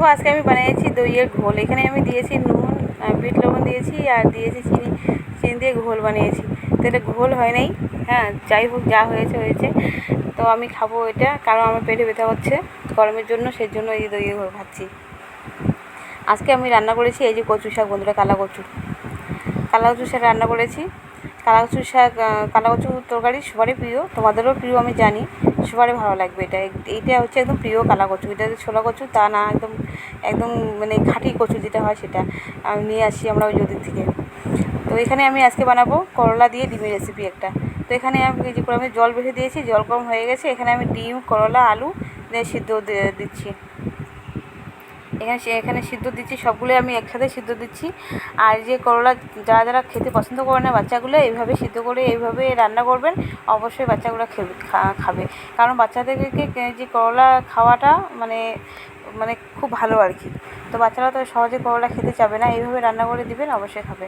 দেখো আজকে আমি বানিয়েছি দইয়ের ঘোল। এখানে আমি দিয়েছি নুন, বিট লবণ দিয়েছি আর দিয়েছি চিনি। চিনি দিয়ে ঘোল বানিয়েছি। তো এটা ঘোল হয় নাই, হ্যাঁ যাই হোক, যা হয়েছে হয়েছে। তো আমি খাবো এটা, কারণ আমার পেটে ব্যথা হচ্ছে গরমের জন্য, সেই জন্য এই দইয়ের ঘোল খাচ্ছি। আজকে আমি রান্না করেছি এই যে কচু শাক, বন্ধুরা, কালা কচু শাক রান্না করেছি। কালা কচু শাক, কালা কচু তরকারি সবারই প্রিয়, তোমাদেরও প্রিয় আমি জানি, সবারই ভালো লাগবে। এইটা হচ্ছে একদম প্রিয় কালা কচু। এটা ছোলা কচু তা না, একদম একদম মানে খাঁটি কচু যেটা হয় সেটা আমি নিয়ে আসি আমরা ওই ওদিক থেকে। তো এখানে আমি আজকে বানাবো করলা দিয়ে ডিমের রেসিপি একটা। তো এখানে আমি যে করে আমি জল বেঁধে দিয়েছি, জল গরম হয়ে গেছে। এখানে আমি ডিম, করলা, আলু দিয়ে সিদ্ধ দিচ্ছি। এখানে সিদ্ধ দিচ্ছি, সবগুলো আমি একসাথে সিদ্ধ দিচ্ছি। আর যে করলা যারা যারা খেতে পছন্দ করে না বাচ্চাগুলো, এইভাবে সিদ্ধ করে এইভাবে রান্না করবেন, অবশ্যই বাচ্চাগুলো খাবে। কারণ বাচ্চাদেরকে যে করলা খাওয়াটা মানে মানে খুব ভালো আর কি। তো বাচ্চারা তো সহজে করলা খেতে চাবে না, এইভাবে রান্না করে দিবেন, অবশ্যই খাবে।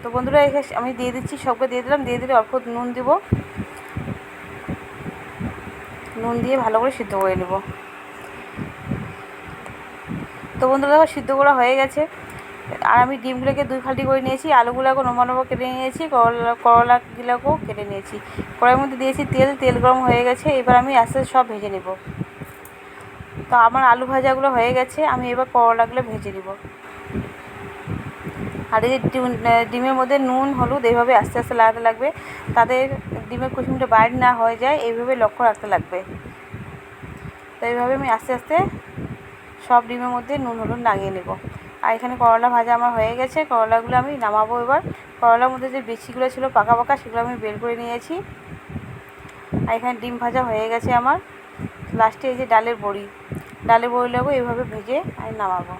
তো বন্ধুরা, আমি দিয়ে দিচ্ছি, সবকে দিয়ে দিলাম। দিয়ে দিলে অল্প নুন দিব, নুন দিয়ে ভালো করে সিদ্ধ করে নেব। তো বন্ধুরা দেখো সিদ্ধ করা হয়ে গেছে। আর আমি ডিমগুলোকে 2 ফালি করে নিয়েছি, আলুগুলোকে লম্বা লম্বা কেটে নিয়েছি, করলাগুলোকেও কেটে নিয়েছি। কড়াইয়ের মধ্যে দিয়েছি তেল গরম হয়ে গেছে। এবার আমি আস্তে আস্তে সব ভেজে নেব। তো আমার আলু ভাজাগুলো হয়ে গেছে, আমি এবার করলাগুলো ভেজে নেব। আর এই যে ডিমের মধ্যে নুন, হলুদ এইভাবে আস্তে আস্তে লাগাতে লাগবে, তাদের ডিমের কুসুমটা বাইরে না হয়ে যায়, এইভাবে লক্ষ্য রাখতে লাগবে। তো এইভাবে আমি আস্তে আস্তে সব ডিমের মধ্যে নুন, হলুদ লাগিয়ে নেব। আর এখানে করলা ভাজা আমার হয়ে গেছে, করলাগুলো আমি নামাবো এবার। করলার মধ্যে যে বিচিগুলো ছিল পাকা পাকা, সেগুলো আমি বের করে নিয়েছি। আর এখানে ডিম ভাজা হয়ে গেছে আমার। লাস্টে এই যে ডালের বড়িগুলো এইভাবে ভেজে আমি নামাবো।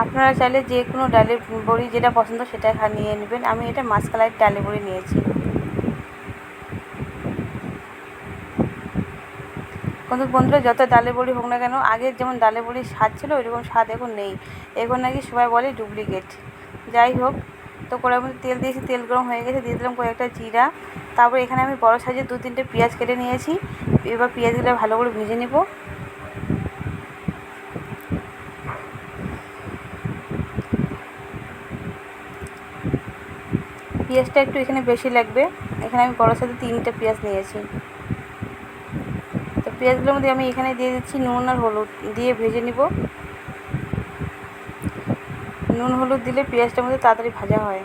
আপনারা চাইলে যে কোনো ডালের বড়ি যেটা পছন্দ সেটা নিয়ে নেবেন। আমি এটা মাসকালাইয়ের ডালের বড়ি নিয়েছি। কিন্তু বন্ধুরা, যত ডালের বড়ি হোক না কেন, আগের যেমন ডালের বড়ির স্বাদ ছিল ওইরকম স্বাদ এখন নেই। এখন নাকি সবাই বলে ডুপ্লিকেট। যাই হোক, তো কড়াইয়ের মধ্যে তেল দিয়েছি, তেল গরম হয়ে গেছে, দিয়ে দিলাম কয়েকটা জিরা। তারপর এখানে আমি বড় সাইজের 2-3টে পেঁয়াজ কেটে নিয়েছি। এবার পেঁয়াজগুলো ভালো করে ভেজে নেব। পেঁয়াজটা একটু এখানে বেশি লাগবে। এখানে আমি বড় সাইজের 3টে পেঁয়াজ নিয়েছি। তো পেঁয়াজগুলোর মধ্যে আমি এখানে দিয়ে দিচ্ছি নুন আর হলুদ দিয়ে ভেজে নিব। নুন হলুদ দিলে পেঁয়াজটার মধ্যে তাড়াতাড়ি ভাজা হয়।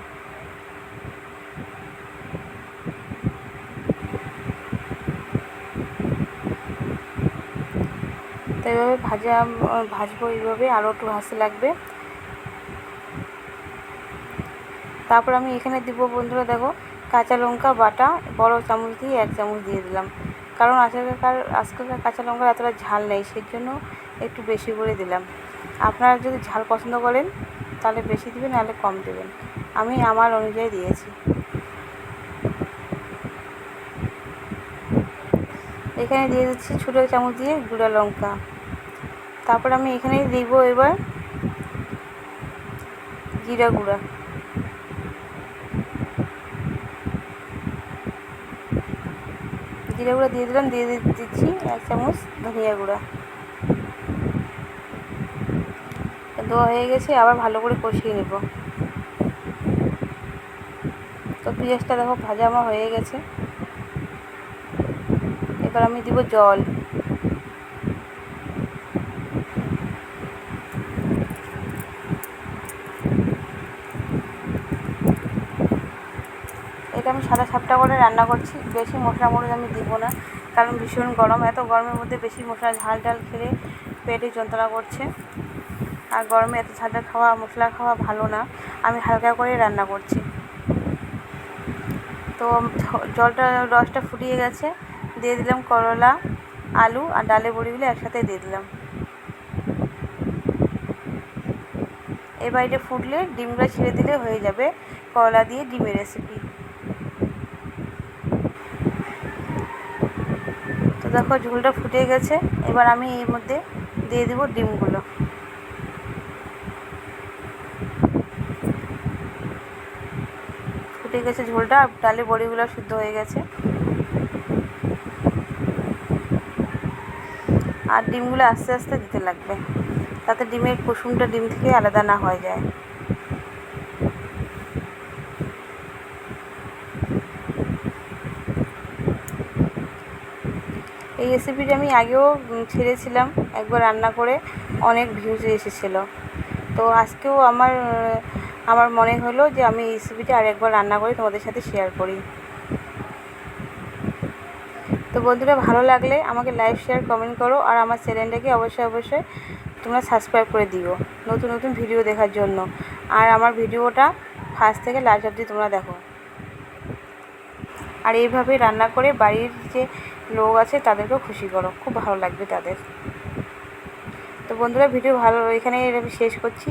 তো এইভাবে ভাজবো, এইভাবে আরও একটু ভাজতে লাগবে। তারপর আমি এখানে দিব, বন্ধুরা দেখো, কাঁচা লঙ্কা বাটা বড় চামচ দিয়ে 1 চামচ দিয়ে দিলাম। কারণ আজকালকার কাঁচা লঙ্কার এতটা ঝাল নেই, সেই জন্য একটু বেশি করে দিলাম। আপনারা যদি ঝাল পছন্দ করেন তাহলে বেশি দিবেন, নাহলে কম দেবেন। আমি আমার অনুযায়ী দিয়েছি। এখানে দিয়ে দিচ্ছি ছোটো চামচ দিয়ে গুঁড়া লঙ্কা। তারপর আমি এখানে দিব এবার জিরা গুঁড়া। জিরা গুঁড়া দিয়ে দিলাম। দিয়ে দিচ্ছি 1 চামচ ধনিয়া গুঁড়া। দেওয়া হয়ে গেছে, আবার ভালো করে কষিয়ে নেব। তো পেঁয়াজটা দেখো ভাজা আমার হয়ে গেছে। এবার আমি দিব জল। এটা আমি সাদা সাপটা করে রান্না করছি, বেশি মশলা মরিচ আমি দিব না, কারণ ভীষণ গরম। এত গরমের মধ্যে বেশি মশলা ঝাল খেলে পেটে যন্ত্রণা করছে। আর গরমে এত ঝাল খাওয়া, মশলা খাওয়া ভালো না। আমি হালকা করে রান্না করছি। তো রসটা ফুটিয়ে গেছে, দিয়ে দিলাম করলা, আলু আর ডালের বড়িগুলো একসাথে দিয়ে দিলাম। এবার এটা ফুটলে ডিমগুলো ছেড়ে দিলে হয়ে যাবে করলা দিয়ে ডিমের রেসিপি। তো দেখো ঝোলটা ফুটে গেছে, এবার আমি এর মধ্যে দিয়ে দেবো ডিমগুলো। ফুটে গেছে ঝোলটা, আর ডালের বড়িগুলো সিদ্ধ হয়ে গেছে। আর ডিমগুলো আস্তে আস্তে দিতে লাগবে, তাতে ডিমের কুসুমটা ডিম থেকে আলাদা না হয়ে যায়। এই রেসিপিটা আমি আগেও ছেড়েছিলাম একবার রান্না করে, অনেক ভিউজ এসেছিলো। তো আজকেও আমার মনে হলো যে আমি এই রেসিপিটা আরেকবার রান্না করে তোমাদের সাথে শেয়ার করি। তো বন্ধুরা, ভালো লাগলে আমাকে লাইক, শেয়ার, কমেন্ট করো। আর আমার চ্যানেলটাকে অবশ্যই তোমরা সাবস্ক্রাইব করে দিও নতুন নতুন ভিডিও দেখার জন্য। আর আমার ভিডিওটা ফার্স্ট থেকে লাস্ট অবধি তোমরা দেখো। আর এইভাবে রান্না করে বাড়ির যে লোক আছে তাদেরকেও খুশি করো, খুব ভালো লাগবে তাদের। তো বন্ধুরা, ভিডিও ভালো এখানে আমি শেষ করছি।